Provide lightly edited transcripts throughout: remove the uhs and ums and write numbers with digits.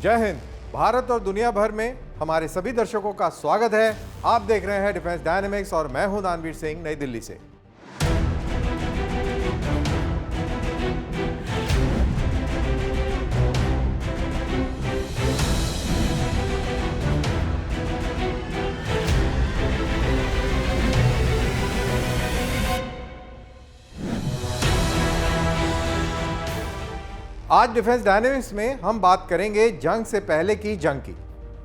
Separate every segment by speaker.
Speaker 1: जय हिंद। भारत और दुनिया भर में हमारे सभी दर्शकों का स्वागत है। आप देख रहे हैं डिफेंस डायनेमिक्स और मैं हूं दानवीर सिंह, नई दिल्ली से। आज डिफेंस डायनेमिक्स में हम बात करेंगे जंग से पहले की जंग की,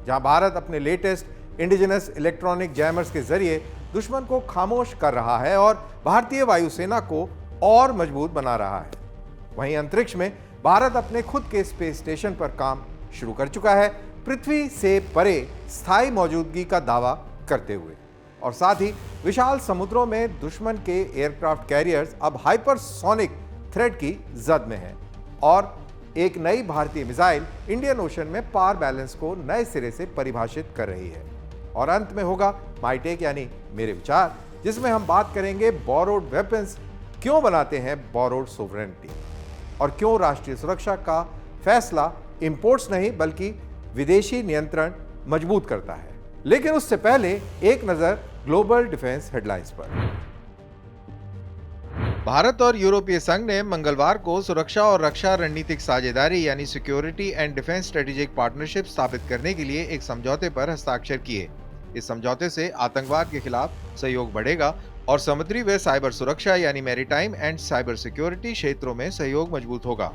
Speaker 1: जहां भारत अपने लेटेस्ट इंडिजिनस इलेक्ट्रॉनिक जैमर्स के जरिए दुश्मन को खामोश कर रहा है और भारतीय वायुसेना को और मजबूत बना रहा है। वहीं अंतरिक्ष में भारत अपने खुद के स्पेस स्टेशन पर काम शुरू कर चुका है, पृथ्वी से परे स्थायी मौजूदगी का दावा करते हुए। और साथ ही विशाल समुद्रों में दुश्मन के एयरक्राफ्ट कैरियर्स अब हाइपरसोनिक थ्रेट की जद में हैं और एक नई भारतीय मिसाइल इंडियन ओशन में पावर बैलेंस को नए सिरे से परिभाषित कर रही है। और अंत में होगा माय टेक यानी मेरे विचार, जिसमें हम बात करेंगे बोरोड वेपन्स क्यों बनाते हैं बोरोड सोवरेनिटी और क्यों राष्ट्रीय सुरक्षा का फैसला इंपोर्ट्स नहीं बल्कि विदेशी नियंत्रण मजबूत करता है। लेकिन उससे पहले एक नजर ग्लोबल डिफेंस हेडलाइंस पर। भारत और यूरोपीय संघ ने मंगलवार को सुरक्षा और रक्षा रणनीतिक साझेदारी यानी security and defence strategic partnership स्थापित करने के लिए एक समझौते पर हस्ताक्षर किए। इस समझौते से आतंकवाद के खिलाफ सहयोग बढ़ेगा और समुद्री व साइबर सुरक्षा यानी मैरीटाइम एंड साइबर सिक्योरिटी क्षेत्रों में सहयोग मजबूत होगा।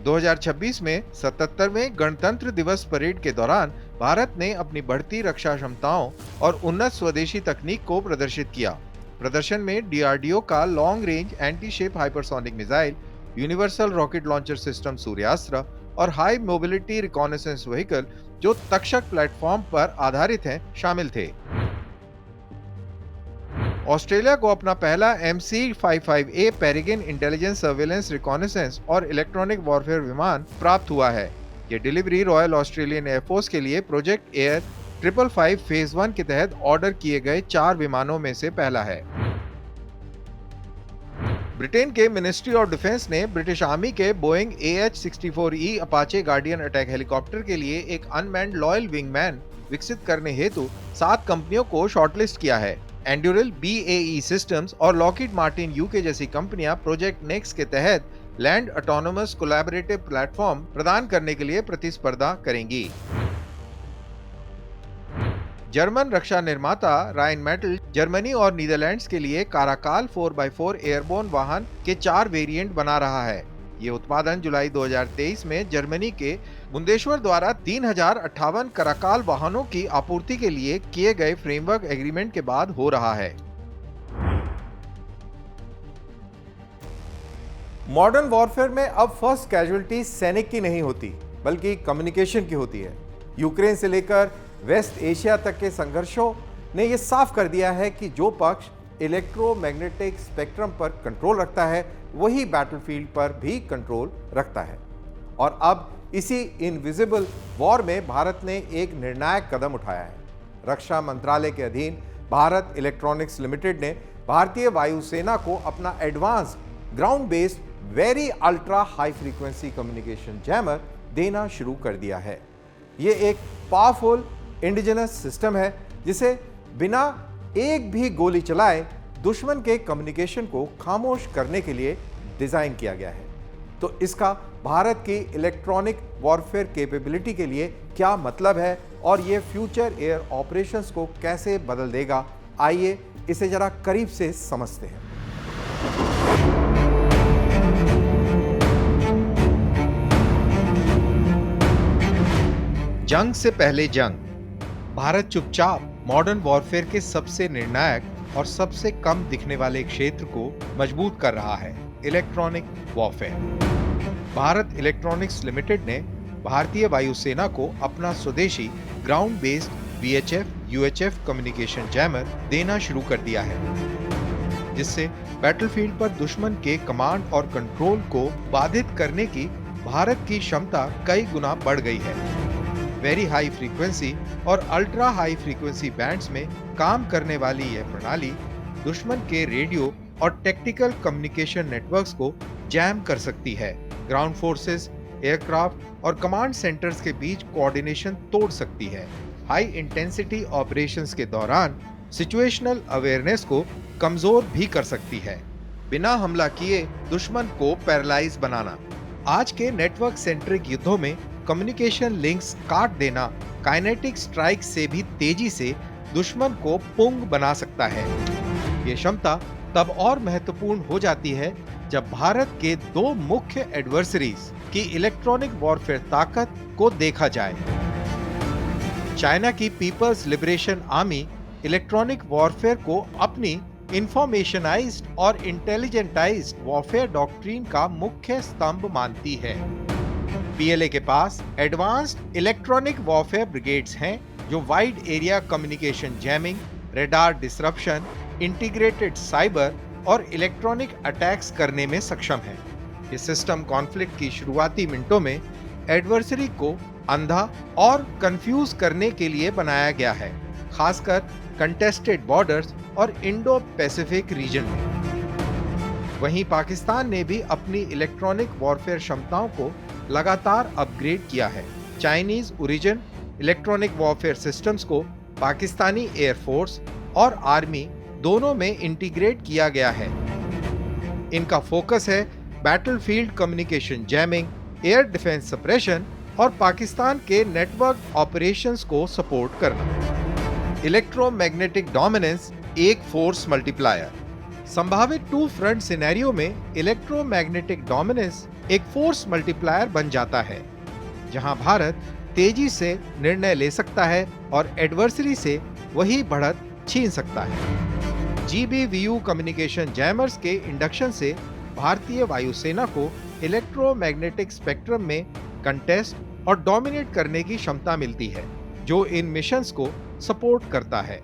Speaker 1: 2026 में 77वें गणतंत्र दिवस परेड के दौरान भारत ने अपनी बढ़ती रक्षा क्षमताओं और उन्नत स्वदेशी तकनीक को प्रदर्शित किया। प्रदर्शन में डीआरडीओ का long range anti ship hypersonic missile, universal rocket launcher system Suryastra और हाई मोबिलिटी रिकॉनेसेंस व्हीकल जो तक्षक प्लेटफॉर्म पर आधारित हैं, शामिल थे। ऑस्ट्रेलिया को अपना पहला MC-55A पेरिगन इंटेलिजेंस सर्वेलेंस रिकॉनेसेंस और इलेक्ट्रॉनिक वॉरफेयर विमान प्राप्त हुआ है। ये डिलीवरी रॉयल ऑस्ट्रेलियन एयरफोर्स के लिए प्रोजेक्ट एयर 555 फेज 1 के तहत ऑर्डर किए गए 4 विमानों में से पहला है। ब्रिटेन के मिनिस्ट्री ऑफ डिफेंस ने ब्रिटिश आर्मी के Boeing AH-64E Apache guardian attack helicopter के लिए एक अनमैन्ड लॉयल विंगमैन विकसित करने हेतु 7 कंपनियों को शॉर्टलिस्ट किया है। एंड्यूरल, BAE सिस्टम्स और लॉकहीड मार्टिन UK जैसी कंपनियां प्रोजेक्ट नेक्स्ट के तहत लैंड ऑटोनोमस कोलैबोरेटिव प्लेटफॉर्म प्रदान करने के लिए प्रतिस्पर्धा करेंगी। जर्मन रक्षा निर्माता राइन मेटल जर्मनी और नीदरलैंड्स के लिए काराकाल 4x4 एयरबोर्न वाहन के 4 वेरिएंट बना रहा है। ये उत्पादन जुलाई 2023 में जर्मनी के बुंदेश्वर द्वारा 3058 कराकाल वाहनों की आपूर्ति के लिए किए गए फ्रेमवर्क एग्रीमेंट के बाद हो रहा है। मॉडर्न वॉरफेयर में अब फर्स्ट कैजुअलिटी सैनिक की नहीं होती बल्कि कम्युनिकेशन की होती है। यूक्रेन से लेकर वेस्ट एशिया तक के संघर्षों ने यह साफ कर दिया है कि जो पक्ष इलेक्ट्रोमैग्नेटिक स्पेक्ट्रम पर कंट्रोल रखता है वही बैटलफील्ड पर भी कंट्रोल रखता है। और अब इसी इनविजिबल वॉर में भारत ने एक निर्णायक कदम उठाया है। रक्षा मंत्रालय के अधीन भारत इलेक्ट्रॉनिक्स लिमिटेड ने भारतीय वायुसेना को अपना advance ground based very ultra high frequency communication jammer देना शुरू कर दिया है। ये एक पावरफुल इंडिजिनस सिस्टम है जिसे बिना एक भी गोली चलाए दुश्मन के कम्युनिकेशन को खामोश करने के लिए डिजाइन किया गया है। तो इसका भारत की इलेक्ट्रॉनिक वॉरफेयर कैपेबिलिटी के लिए क्या मतलब है और ये फ्यूचर एयर ऑपरेशंस को कैसे बदल देगा, आइए इसे जरा करीब से समझते हैं। जंग से पहले जंग। भारत चुपचाप मॉडर्न वॉरफेयर के सबसे निर्णायक और सबसे कम दिखने वाले क्षेत्र को मजबूत कर रहा है, electronic warfare. Bharat electronics limited ने भारतीय वायुसेना को अपना स्वदेशी ground based VHF UHF communication jammer देना शुरू कर दिया है, जिससे बैटलफील्ड पर दुश्मन के कमांड और कंट्रोल को बाधित करने की भारत की क्षमता कई गुना बढ़ गई है। वेरी हाई फ्रीक्वेंसी और अल्ट्रा हाई फ्रीक्वेंसी बैंड्स में काम करने वाली यह प्रणाली दुश्मन के रेडियो और टेक्निकल कम्युनिकेशन नेटवर्क्स को जैम कर सकती है। ग्राउंड फोर्सेस,
Speaker 2: एयरक्राफ्ट और कमांड सेंटर्स के बीच कोऑर्डिनेशन तोड़ सकती है। हाई इंटेंसिटी ऑपरेशंस के दौरान सिचुएशनल अवेयरनेस को कमजोर भी कर सकती है। बिना हमला किए दुश्मन को पैरालाइज बनाना। आज के नेटवर्क सेंट्रिक युद्धों में कम्युनिकेशन लिंक्स काट देना काइनेटिक स्ट्राइक से भी तेजी से दुश्मन को पुंग बना सकता है। ये क्षमता तब और महत्वपूर्ण हो जाती है जब भारत के दो मुख्य एडवर्सरीज की इलेक्ट्रॉनिक वॉरफेयर ताकत को देखा जाए। चाइना की People's Liberation Army electronic warfare को अपनी इंफॉर्मेशनाइज्ड और इंटेलिजेंटाइज्ड वॉरफेयर डॉक्ट्रिन का मुख्य स्तंभ मानती है। पीएलए के पास एडवांस्ड इलेक्ट्रॉनिक वॉरफेयर ब्रिगेड्स हैं जो wide area communication jamming, radar disruption, integrated cyber और इलेक्ट्रॉनिक अटैक्स करने में सक्षम है। ये सिस्टम कॉन्फ्लिक्ट की शुरुआती मिनटों में एडवर्सरी को अंधा और कंफ्यूज करने के लिए बनाया गया है, खासकर कंटेस्टेड बॉर्डर्स और इंडो पैसिफिक रीजन में। वहीं पाकिस्तान ने भी अपनी इलेक्ट्रॉनिक वॉरफेयर क्षमताओं को लगातार अपग्रेड किया है। Chinese origin electronic warfare systems को पाकिस्तानी एयरफोर्स और आर्मी दोनों में इंटीग्रेट किया गया है। इनका फोकस है battlefield communication jamming, air defence suppression और पाकिस्तान के नेटवर्क ऑपरेशंस को सपोर्ट करना। इलेक्ट्रोमैग्नेटिक डोमिनेंस एक फोर्स मल्टीप्लायर। संभावित टू फ्रंट सिनेरियो में इलेक्ट्रोमैग्नेटिक डोमिनेंस एक फोर्स मल्टीप्लायर बन जाता है, जहां भारत तेजी से निर्णय ले सकता है और एडवर्सरी से वही बढ़त छीन सकता है। GBVU कम्युनिकेशन जैमर्स के इंडक्शन से भारतीय वायुसेना को इलेक्ट्रोमैग्नेटिक स्पेक्ट्रम में कंटेस्ट और डोमिनेट करने की क्षमता मिलती है, जो इन मिशंस को सपोर्ट करता है।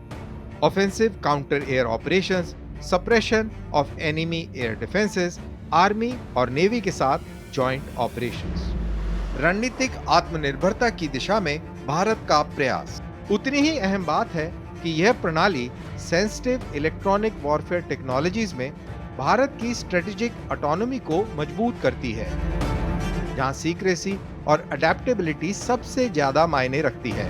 Speaker 2: Offensive counter air operations, suppression of enemy air defences, army और नेवी के साथ जॉइंट ऑपरेशंस। रणनीतिक आत्मनिर्भरता की दिशा में भारत का प्रयास। उतनी ही अहम बात है कि यह प्रणाली सेंसिटिव इलेक्ट्रॉनिक वॉरफेयर टेक्नोलॉजीज में भारत की स्ट्रेटेजिक ऑटोनॉमी को मजबूत करती है, जहां सीक्रेसी और अडेप्टेबिलिटी सबसे ज्यादा मायने रखती है।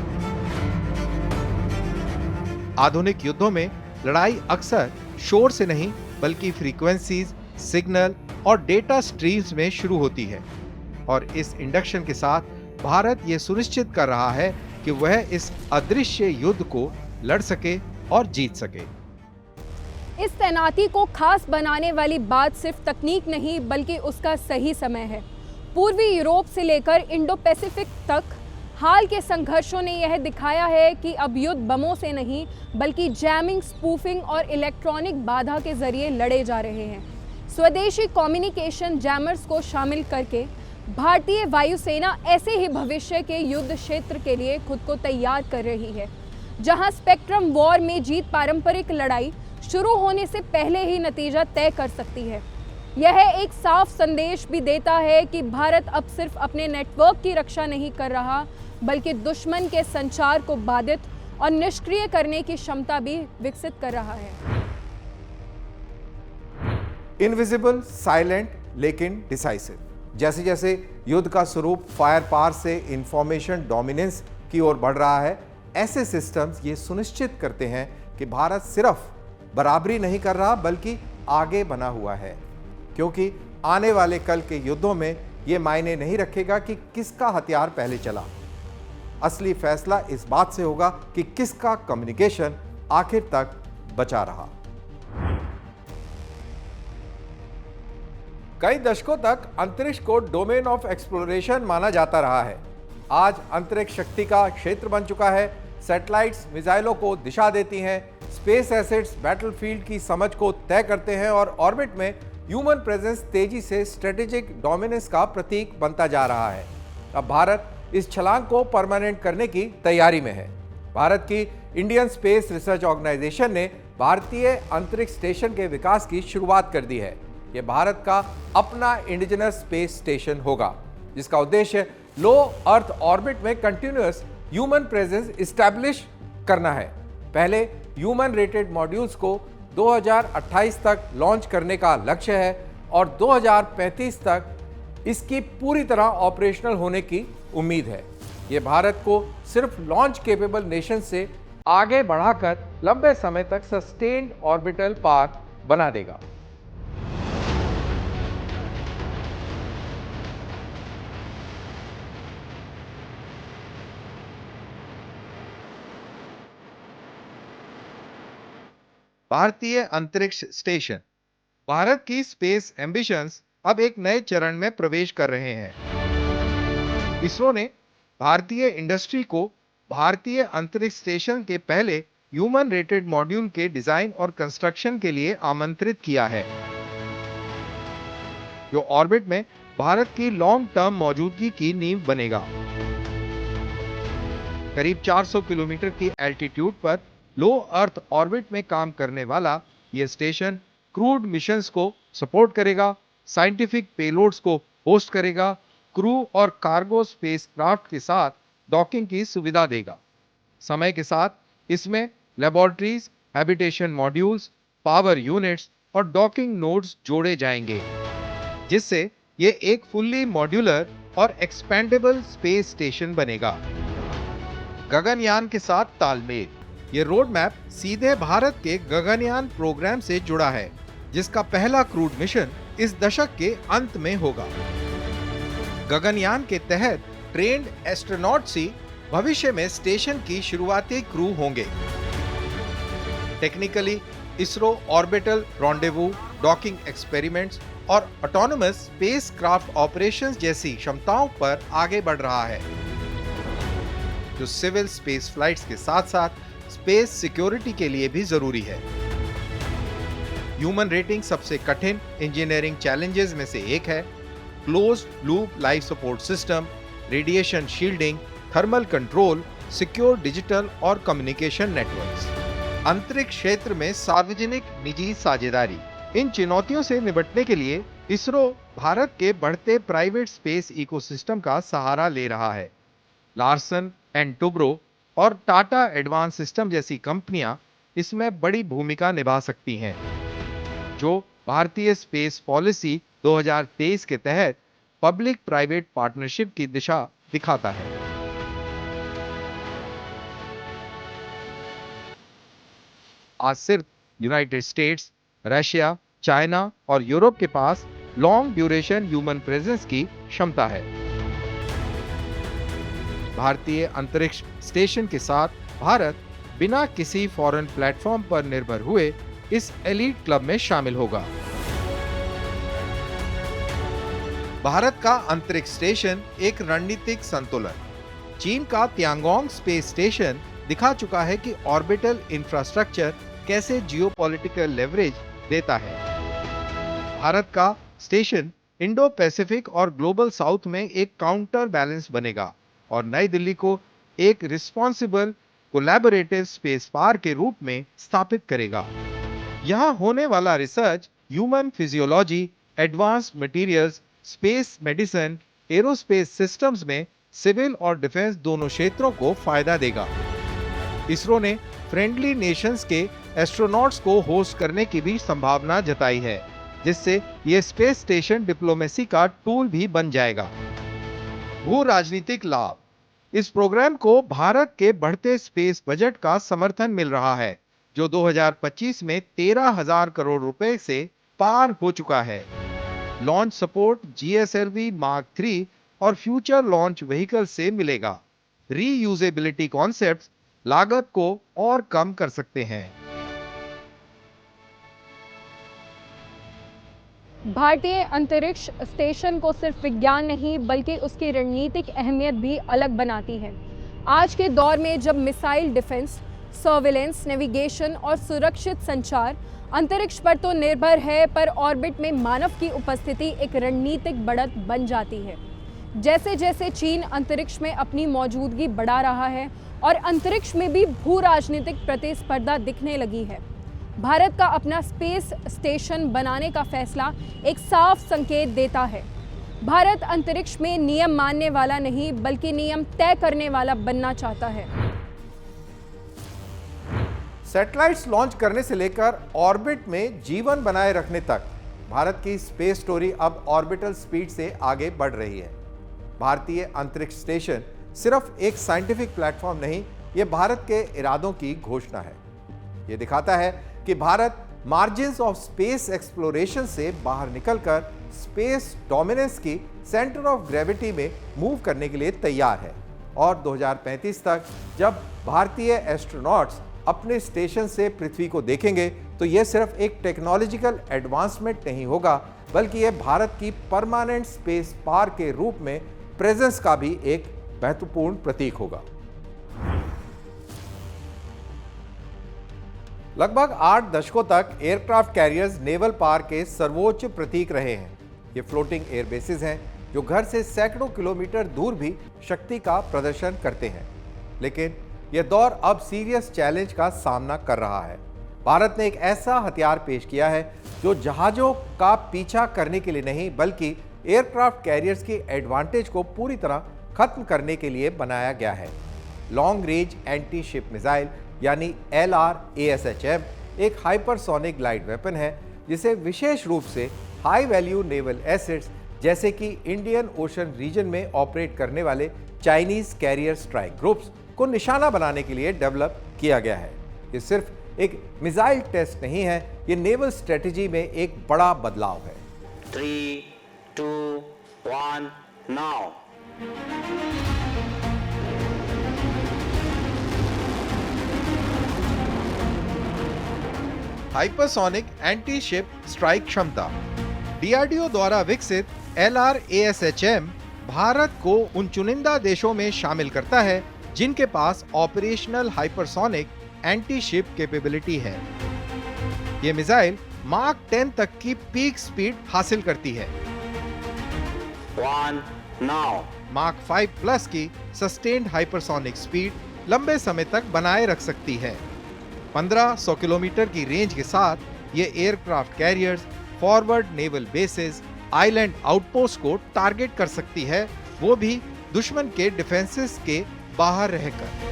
Speaker 2: आधुनिक युद्धों में लड़ाई अक्सर शोर से नहीं बल्कि फ्रीक्वेंसीज, सिग्नल और डेटा स्ट्रीम्स में शुरू होती है, और इस इंडक्शन के साथ भारत ये सुनिश्चित कर रहा है कि वह इस अदृश्य युद्ध को लड़ सके और जीत सके।
Speaker 3: इस तैनाती को खास बनाने वाली बात सिर्फ तकनीक नहीं बल्कि उसका सही समय है। पूर्वी यूरोप से लेकर इंडो पैसिफिक तक हाल के संघर्षों ने यह दिखाया है कि अब युद्ध बमों से नहीं बल्कि जैमिंग, स्पूफिंग और इलेक्ट्रॉनिक बाधा के जरिए लड़े जा रहे हैं। स्वदेशी कम्युनिकेशन जैमर्स को शामिल करके भारतीय वायुसेना ऐसे ही भविष्य के युद्ध क्षेत्र के लिए खुद को तैयार कर रही है, जहां स्पेक्ट्रम वॉर में जीत पारंपरिक लड़ाई शुरू होने से पहले ही नतीजा तय कर सकती है। यह एक साफ संदेश भी देता है कि भारत अब सिर्फ अपने नेटवर्क की रक्षा नहीं कर रहा बल्कि दुश्मन के संचार को बाधित और निष्क्रिय करने की क्षमता भी विकसित कर रहा है।
Speaker 1: इनविजिबल, साइलेंट लेकिन डिसाइसिव। जैसे जैसे युद्ध का स्वरूप फायर पावर से इंफॉर्मेशन डोमिनेंस की ओर बढ़ रहा है, ऐसे सिस्टम्स ये सुनिश्चित करते हैं कि भारत सिर्फ बराबरी नहीं कर रहा बल्कि आगे बना हुआ है, क्योंकि आने वाले कल के युद्धों में ये मायने नहीं रखेगा कि किसका हथियार पहले चला। असली फैसला इस बात से होगा कि किसका कम्युनिकेशन आखिर तक बचा रहा। कई दशकों तक अंतरिक्ष को डोमेन ऑफ एक्सप्लोरेशन माना जाता रहा है। आज अंतरिक्ष शक्ति का क्षेत्र बन चुका है। सैटेलाइट्स मिसाइलों को दिशा देती हैं, स्पेस एसेट्स बैटलफील्ड की समझ को तय करते हैं और ऑर्बिट में ह्यूमन प्रेजेंस तेजी से स्ट्रेटेजिक डोमिनेंस का प्रतीक बनता जा रहा है। अब भारत इस छलांग को परमानेंट करने की तैयारी में है। भारत की इंडियन स्पेस रिसर्च ऑर्गेनाइजेशन ने भारतीय अंतरिक्ष स्टेशन के विकास की शुरुआत कर दी है। यह भारत का अपना इंडिजिनस स्पेस स्टेशन होगा, जिसका उद्देश्य लो अर्थ ऑर्बिट में कंटिन्यूअस ह्यूमन प्रेजेंस इस्टेब्लिश करना है। पहले ह्यूमन रेटेड मॉड्यूल्स को 2028 तक लॉन्च करने का लक्ष्य है और 2035 तक इसकी पूरी तरह ऑपरेशनल होने की उम्मीद है। ये भारत को सिर्फ लॉन्च केपेबल नेशन से आगे बढ़ाकर लंबे समय तक सस्टेन्ड ऑर्बिटल पार्क बना देगा।
Speaker 2: भारतीय अंतरिक्ष स्टेशन। भारत की स्पेस एम्बिशंस अब एक नए चरण में प्रवेश कर रहे हैं। इसरो ने भारतीय इंडस्ट्री को भारतीय अंतरिक्ष स्टेशन के पहले ह्यूमन रेटेड मॉड्यूल के डिजाइन और कंस्ट्रक्शन के लिए आमंत्रित किया है, जो ऑर्बिट में भारत की लॉन्ग टर्म मौजूदगी की नींव बनेगा। करीब 400 किलोमीटर की एल्टीट्यूड पर लो अर्थ ऑर्बिट में काम करने वाला यह स्टेशन क्रूड मिशंस को सपोर्ट करेगा, साइंटिफिक पेलोड्स को होस्ट करेगा, क्रू और कार्गो स्पेसक्राफ्ट के साथ डॉकिंग की सुविधा देगा। समय के साथ इसमें laboratories, habitation modules, power units और डॉकिंग नोड्स जोड़े जाएंगे, जिससे यह एक फुल्ली मॉड्यूलर और एक्सपेंडेबल स्पेस स्टेशन बनेगा। गगनयान के साथ तालमेल। ये रोड मैप सीधे भारत के गगनयान प्रोग्राम से जुड़ा है, जिसका पहला क्रूड मिशन इस दशक के अंत में होगा। गगनयान के तहत ट्रेन्ड एस्ट्रोनॉट्स ही भविष्य में स्टेशन की शुरुआती क्रू होंगे। Technically ISRO orbital rendezvous, docking experiments और ऑटोनोमस स्पेसक्राफ्ट ऑपरेशंस जैसी क्षमताओं पर आगे बढ़ रहा है, जो सिविल स्पेस फ्लाइट्स के साथ साथ स्पेस सिक्योरिटी के लिए भी जरूरी है। ह्यूमन रेटिंग सबसे कठिन इंजीनियरिंग चैलेंजेस में से एक है। Closed loop life support system, radiation shielding, thermal control, secure digital और कम्युनिकेशन नेटवर्क्स। अंतरिक्ष क्षेत्र में सार्वजनिक निजी साझेदारी। इन चुनौतियों से निपटने के लिए इसरो भारत के बढ़ते प्राइवेट स्पेस इकोसिस्टम का सहारा ले रहा है। लार्सन एंड टुब्रो और टाटा एडवांस सिस्टम जैसी कंपनियां इसमें बड़ी भूमिका निभा सकती हैं, जो भारतीय स्पेस पॉलिसी 2023 के तहत पब्लिक प्राइवेट पार्टनरशिप की दिशा दिखाता है। आज सिर्फ यूनाइटेड स्टेट्स, रशिया, चाइना और यूरोप के पास लॉन्ग ड्यूरेशन ह्यूमन प्रेजेंस की क्षमता है। भारतीय अंतरिक्ष स्टेशन के साथ भारत बिना किसी फॉरेन प्लेटफॉर्म पर निर्भर हुए इस एलीट क्लब में शामिल होगा। भारत का अंतरिक्ष स्टेशन एक रणनीतिक संतुलन। चीन का तियांगोंग स्पेस स्टेशन दिखा चुका है कि ऑर्बिटल इंफ्रास्ट्रक्चर कैसे जियोपॉलिटिकल लेवरेज देता है। भारत का स्टेशन इंडो पैसिफिक और ग्लोबल साउथ में एक काउंटर बैलेंस बनेगा और नई दिल्ली को एक रिस्पॉन्सिबल कोलैबोरेटिव स्पेस पार्क के रूप में स्थापित करेगा। यहां होने वाला research human physiology, advanced materials, space medicine, aerospace systems में सिविल और डिफेंस दोनों क्षेत्रों को फायदा देगा। इसरो ने फ्रेंडली नेशंस के एस्ट्रोनॉट्स को होस्ट करने की भी संभावना जताई है, जिससे यह स्पेस स्टेशन डिप्लोमेसी का टूल भी बन जाएगा। भू राजनीतिक लाभ। इस प्रोग्राम को भारत के बढ़ते स्पेस बजट का समर्थन मिल रहा है, जो 2025 में 13,000 करोड़ रुपए से पार हो चुका है। लॉन्च सपोर्ट GSLV Mark 3 और फ्यूचर लॉन्च व्हीकल से मिलेगा। रीयूजेबिलिटी कॉन्सेप्ट्स लागत को और कम कर सकते हैं।
Speaker 3: भारतीय अंतरिक्ष स्टेशन को सिर्फ विज्ञान नहीं बल्कि उसकी रणनीतिक अहमियत भी अलग बनाती है। आज के दौर में जब मिसाइल डिफेंस, सर्विलेंस, नेविगेशन और सुरक्षित संचार अंतरिक्ष पर तो निर्भर है, पर ऑर्बिट में मानव की उपस्थिति एक रणनीतिक बढ़त बन जाती है। जैसे जैसे चीन अंतरिक्ष में अपनी मौजूदगी बढ़ा रहा है और अंतरिक्ष में भी भू राजनीतिक प्रतिस्पर्धा दिखने लगी है, भारत का अपना स्पेस स्टेशन बनाने का फैसला एक साफ संकेत देता है। भारत अंतरिक्ष में नियम मानने वाला नहीं बल्कि नियम तय करने वाला बनना चाहता है।
Speaker 1: सैटेलाइट्स लॉन्च करने से लेकर ऑर्बिट में जीवन बनाए रखने तक भारत की स्पेस स्टोरी अब ऑर्बिटल स्पीड से आगे बढ़ रही है। भारतीय अंतरिक्ष स्टेशन सिर्फ एक साइंटिफिक प्लेटफॉर्म नहीं, ये भारत के इरादों की घोषणा है। ये दिखाता है कि Bharat margins of space exploration से बाहर निकलकर स्पेस डोमिनेंस की सेंटर ऑफ ग्रेविटी में मूव करने के लिए तैयार है। और 2035 तक जब भारतीय एस्ट्रोनॉट्स अपने स्टेशन से पृथ्वी को देखेंगे तो यह सिर्फ एक टेक्नोलॉजिकल एडवांसमेंट नहीं होगा, बल्कि यह भारत की परमानेंट स्पेस पार्क के रूप में प्रेजेंस का भी एक महत्वपूर्ण प्रतीक होगा। लगभग 8 दशकों तक एयरक्राफ्ट कैरियर्स नेवल पावर के सर्वोच्च प्रतीक रहे हैं। ये फ्लोटिंग एयर बेसिस हैं जो घर से सैकड़ों किलोमीटर दूर भी शक्ति का प्रदर्शन करते हैं। लेकिन यह दौर अब सीरियस चैलेंज का सामना कर रहा है। भारत ने एक ऐसा हथियार पेश किया है जो जहाजों का पीछा करने के लिए नहीं, बल्कि एयरक्राफ्ट कैरियर्स की एडवांटेज को पूरी तरह खत्म करने के लिए बनाया गया है। Long range anti ship missile यानी LRASHM एक हाइपरसोनिक ग्लाइड वेपन है जिसे विशेष रूप से हाई वैल्यू नेवल एसेट्स जैसे कि इंडियन ओशन रीजन में ऑपरेट करने वाले चाइनीज कैरियर स्ट्राइक ग्रुप्स को निशाना बनाने के लिए डेवलप किया गया है। ये सिर्फ एक मिसाइल टेस्ट नहीं है, ये नेवल स्ट्रेटजी में एक बड़ा बदलाव है।
Speaker 4: 3, 2, 1, now.
Speaker 2: Hypersonic anti ship strike क्षमता। DRDO द्वारा विकसित LRASHM भारत को उन चुनिंदा देशों में शामिल करता है जिनके पास operational hypersonic anti ship capability है। ये मिसाइल माक 10 तक की पीक स्पीड हासिल करती है।
Speaker 4: 1, now.
Speaker 2: माक 5 प्लस की सस्टेन्ड हाइपरसोनिक स्पीड लंबे समय तक बनाए रख सकती है। 1500 किलोमीटर की रेंज के साथ ये aircraft carriers forward naval bases, island outpost को टारगेट कर सकती है, वो भी दुश्मन के डिफेंसेस के बाहर रहकर।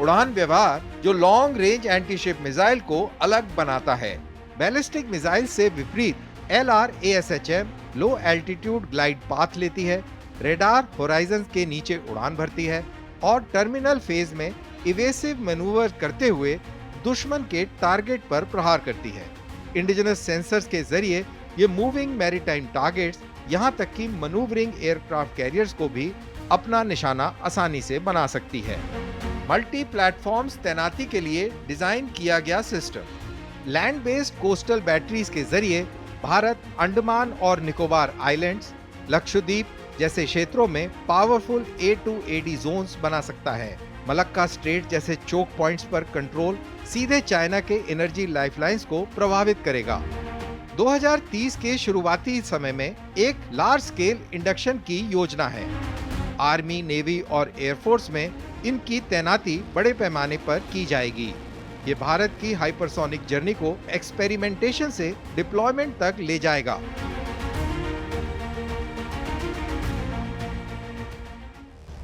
Speaker 2: उड़ान व्यवहार जो long range anti ship missile को अलग बनाता है। बैलिस्टिक मिसाइल से विपरीत LRASHM लो एल्टीट्यूड ग्लाइड पाथ लेती है, रेडार होराइजन के नीचे उड़ान भरती है और टर्मिनल फेज में इवेसिव मैनूवर करते हुए दुश्मन के टारगेट पर प्रहार करती है। इंडिजिनस सेंसर्स के जरिए ये मूविंग मैरीटाइम टारगेट्स, यहां तक कि मनूवरिंग एयरक्राफ्ट कैरियर्स को भी अपना निशाना आसानी से बना सकती है। मल्टी प्लेटफॉर्म्स तैनाती के लिए डिजाइन किया गया system. Land based coastal batteries के जरिए भारत अंडमान और निकोबार आइलैंड्स, लक्षद्वीप जैसे क्षेत्रों में पावरफुल A2AD जोन्स बना सकता है। मलक्का स्ट्रेट जैसे चोक पॉइंट्स पर कंट्रोल सीधे चाइना के एनर्जी लाइफलाइंस को प्रभावित करेगा। 2030 के शुरुआती समय में एक लार्ज स्केल इंडक्शन की योजना है। आर्मी, नेवी और एयरफोर्स में इनकी तैनाती बड़े पैमाने पर की जाएगी। ये भारत की हाइपरसोनिक जर्नी को एक्सपेरिमेंटेशन से डिप्लॉयमेंट तक ले जाएगा।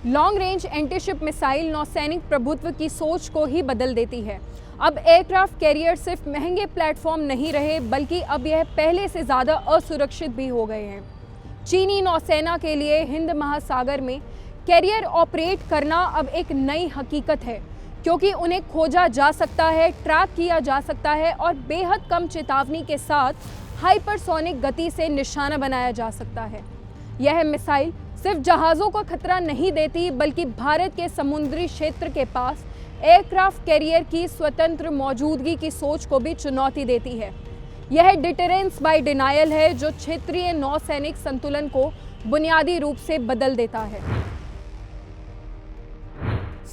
Speaker 3: लॉन्ग रेंज एंटीशिप मिसाइल नौसैनिक प्रभुत्व की सोच को ही बदल देती है। अब एयरक्राफ्ट कैरियर सिर्फ महंगे प्लेटफॉर्म नहीं रहे, बल्कि अब यह पहले से ज़्यादा असुरक्षित भी हो गए हैं। चीनी नौसेना के लिए हिंद महासागर में कैरियर ऑपरेट करना अब एक नई हकीकत है, क्योंकि उन्हें खोजा जा सकता है, ट्रैक किया जा सकता है और बेहद कम चेतावनी के साथ हाइपरसोनिक गति से निशाना बनाया जा सकता है। यह मिसाइल सिर्फ जहाज़ों को खतरा नहीं देती, बल्कि भारत के समुद्री क्षेत्र के पास एयरक्राफ्ट कैरियर की स्वतंत्र मौजूदगी की सोच को भी चुनौती देती है। यह डिटरेंस बाय डिनायल है जो क्षेत्रीय नौसैनिक संतुलन को बुनियादी रूप से बदल देता है।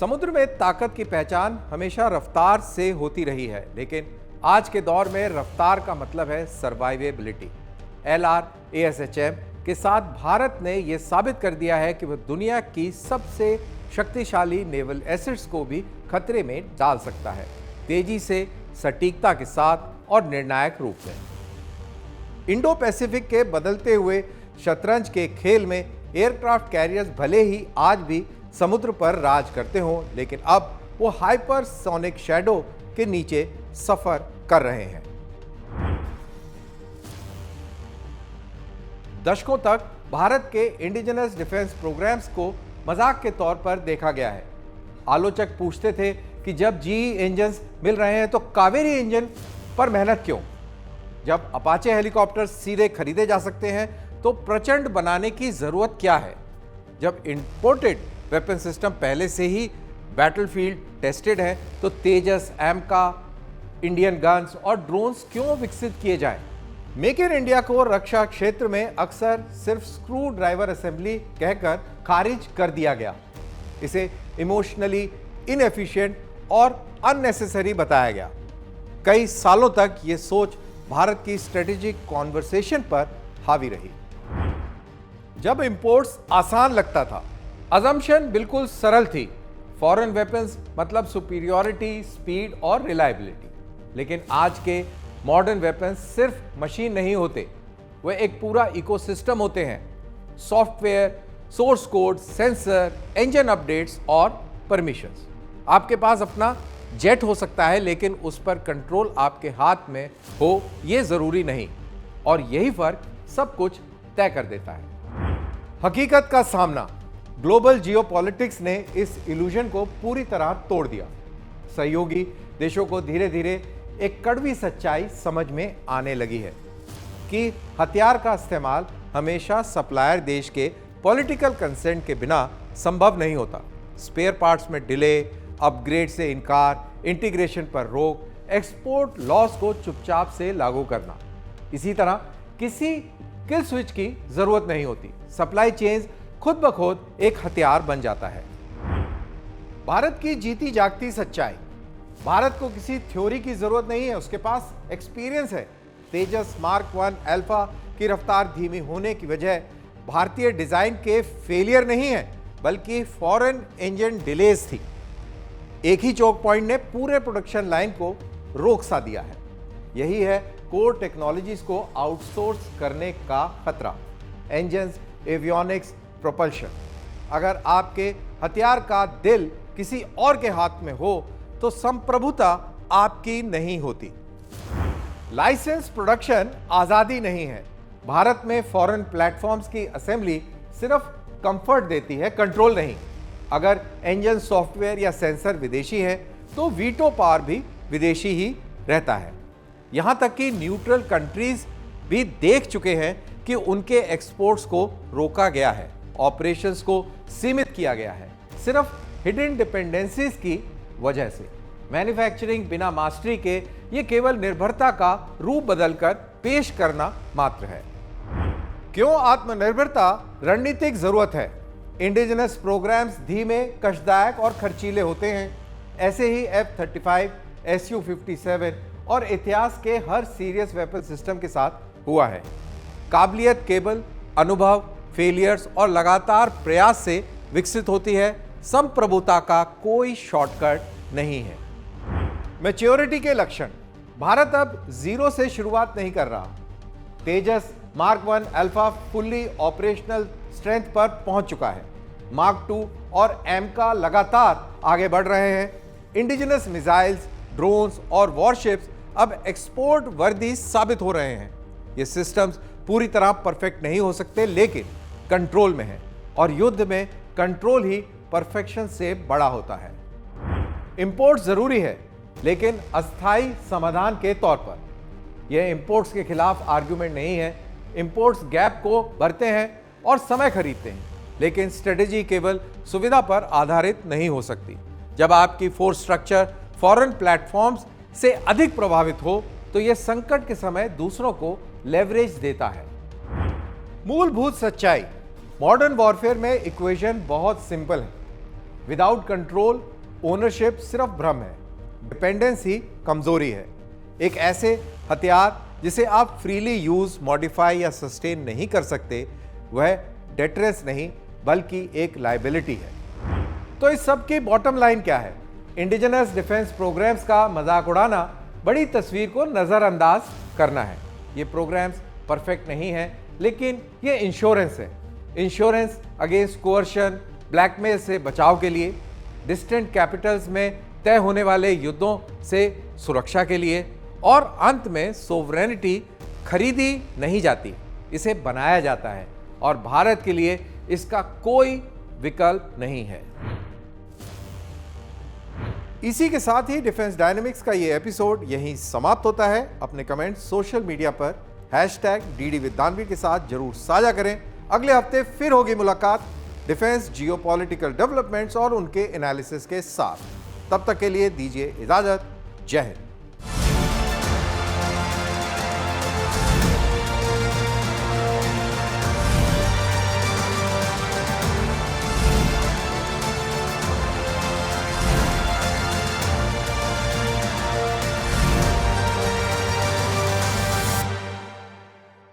Speaker 1: समुद्र में ताकत की पहचान हमेशा रफ्तार से होती रही है, लेकिन आज के दौर में रफ्तार का मतलब है सर्वाइवेबिलिटी। LRASHM के साथ भारत ने यह साबित कर दिया है कि वह दुनिया की सबसे शक्तिशाली नेवल एसेट्स को भी खतरे में डाल सकता है, तेजी से, सटीकता के साथ और निर्णायक रूप से। इंडो पैसिफिक के बदलते हुए शतरंज के खेल में एयरक्राफ्ट कैरियर्स भले ही आज भी समुद्र पर राज करते हों, लेकिन अब वो हाइपरसोनिक शैडो के नीचे सफर कर रहे हैं। दशकों तक भारत के इंडिजिनस डिफेंस प्रोग्राम्स को मजाक के तौर पर देखा गया है। आलोचक पूछते थे कि जब जीई इंजन्स मिल रहे हैं तो कावेरी इंजन पर मेहनत क्यों? जब अपाचे हेलीकॉप्टर सीधे खरीदे जा सकते हैं तो प्रचंड बनाने की जरूरत क्या है? जब इंपोर्टेड वेपन सिस्टम पहले से ही बैटलफील्ड टेस्टेड है तो तेजस, एमका, इंडियन गन्स और ड्रोन्स क्यों विकसित किए जाएं? मेक इन इंडिया को रक्षा क्षेत्र में अक्सर सिर्फ स्क्रू ड्राइवर असेंबली कहकर खारिज कर दिया गया। इसे इमोशनली इनएफिशिएंट और अननेसेसरी बताया गया। कई सालों तक यह सोच भारत की स्ट्रेटेजिक कॉन्वर्सेशन पर हावी रही। जब इंपोर्ट्स आसान लगता था, अजम्पशन बिल्कुल सरल थी, फॉरेन वेपन्स मतलब सुपीरियॉरिटी, स्पीड और रिलायबिलिटी। लेकिन आज के मॉडर्न वेपन्स सिर्फ मशीन नहीं होते, वे एक पूरा इकोसिस्टम होते हैं। Software, source code, sensor, engine updates और परमिशंस। आपके पास अपना जेट हो सकता है लेकिन उस पर कंट्रोल आपके हाथ में हो यह जरूरी नहीं, और यही फर्क सब कुछ तय कर देता है। हकीकत का सामना, ग्लोबल जियोपॉलिटिक्स ने इस इल्यूजन को पूरी तरह तोड़ दिया। सहयोगी देशों को धीरे धीरे एक कड़वी सच्चाई समझ में आने लगी है कि हथियार का इस्तेमाल हमेशा सप्लायर देश के पॉलिटिकल कंसेंट के बिना संभव नहीं होता। स्पेयर पार्ट्स में डिले, अपग्रेड से इनकार, इंटीग्रेशन पर रोक, एक्सपोर्ट लॉस को चुपचाप से लागू करना। इसी तरह किसी किल स्विच की जरूरत नहीं होती, सप्लाई चेन्स खुद ब खुद एक हथियार बन जाता है। भारत की जीती जागती सच्चाई, भारत को किसी थ्योरी की जरूरत नहीं है, उसके पास एक्सपीरियंस है। तेजस मार्क 1 अल्फा की रफ्तार धीमी होने की वजह भारतीय डिजाइन के फेलियर नहीं है बल्कि फॉरेन इंजन डिलेज थी। एक ही चोक पॉइंट ने पूरे प्रोडक्शन लाइन को रोक सा दिया है। यही है कोर टेक्नोलॉजीज को आउटसोर्स करने का खतरा। Engines, avionics, propulsion. अगर आपके हथियार का दिल किसी और के हाथ में हो तो संप्रभुता आपकी नहीं होती। लाइसेंस प्रोडक्शन आजादी नहीं है। भारत में फॉरेन प्लेटफॉर्म्स की असेंबली सिर्फ कंफर्ट देती है, कंट्रोल नहीं। अगर इंजन, सॉफ्टवेयर या सेंसर विदेशी है तो वीटो पावर भी विदेशी ही रहता है। यहां तक कि न्यूट्रल कंट्रीज भी देख चुके हैं कि उनके एक्सपोर्ट्स को रोका गया है, ऑपरेशंस को सीमित किया गया है, सिर्फ हिडन डिपेंडेंसीज की वजह से। मैन्युफैक्चरिंग बिना मास्टरी के ये केवल निर्भरता का रूप बदलकर पेश करना मात्र है। क्यों आत्मनिर्भरता रणनीतिक जरूरत है? इंडिजिनस प्रोग्राम्स धीमे, कष्टदायक और खर्चीले होते हैं। ऐसे ही F-35, Su-57 और इतिहास के हर सीरियस वेपन सिस्टम के साथ हुआ है। काबिलियत केवल अनुभव, फेलियर्स और लगातार प्रयास से विकसित होती है। संप्रभुता का कोई शॉर्टकट नहीं है। मैच्योरिटी के लक्षण, भारत अब जीरो से शुरुआत नहीं कर रहा। Tejas mark 1 alpha fully operational strength पर पहुंच चुका है। मार्क 2 और एमका लगातार आगे बढ़ रहे हैं। इंडिजिनस मिसाइल्स, ड्रोन्स और वॉरशिप्स अब एक्सपोर्ट वर्दी साबित हो रहे हैं। ये सिस्टम्स पूरी तरह परफेक्ट नहीं हो सकते लेकिन कंट्रोल में है, और युद्ध में कंट्रोल ही परफेक्शन से बड़ा होता है। इंपोर्ट जरूरी है लेकिन अस्थायी समाधान के तौर पर। यह इंपोर्ट्स के खिलाफ आर्गुमेंट नहीं है। इंपोर्ट्स गैप को भरते हैं और समय खरीदते हैं, लेकिन स्ट्रेटेजी केवल सुविधा पर आधारित नहीं हो सकती। जब आपकी फोर्स स्ट्रक्चर फॉरेन प्लेटफॉर्म्स से अधिक प्रभावित हो तो यह संकट के समय दूसरों को लेवरेज देता है। मूलभूत सच्चाई, मॉडर्न वॉरफेयर में इक्वेशन बहुत सिंपल है। विदाउट कंट्रोल ओनरशिप सिर्फ भ्रम है, डिपेंडेंस ही कमजोरी है। एक ऐसे हथियार जिसे आप फ्रीली यूज, मॉडिफाई या सस्टेन नहीं कर सकते, वह डेटरेंस नहीं बल्कि एक लायबिलिटी है। तो इस सब की बॉटम लाइन क्या है? इंडिजिनस डिफेंस प्रोग्राम्स का मजाक उड़ाना बड़ी तस्वीर को नजरअंदाज करना है। ये प्रोग्राम्स परफेक्ट नहीं है लेकिन ये इंश्योरेंस है। इंश्योरेंस अगेंस्ट कोअर्शन, ब्लैकमेल से बचाव के लिए, डिस्टेंट कैपिटल्स में तय होने वाले युद्धों से सुरक्षा के लिए, और अंत में सोवरेनिटी खरीदी नहीं जाती, इसे बनाया जाता है और भारत के लिए इसका कोई विकल्प नहीं है। इसी के साथ ही डिफेंस डायनेमिक्स का ये एपिसोड यहीं समाप्त होता है। अपने कमेंट सोशल मीडिया पर #DD with दानवीर के साथ जरूर साझा करें। अगले हफ्ते फिर होगी मुलाकात डिफेंस, जियोपॉलिटिकल डेवलपमेंट्स और उनके एनालिसिस के साथ। तब तक के लिए दीजिए इजाजत। जय हिंद।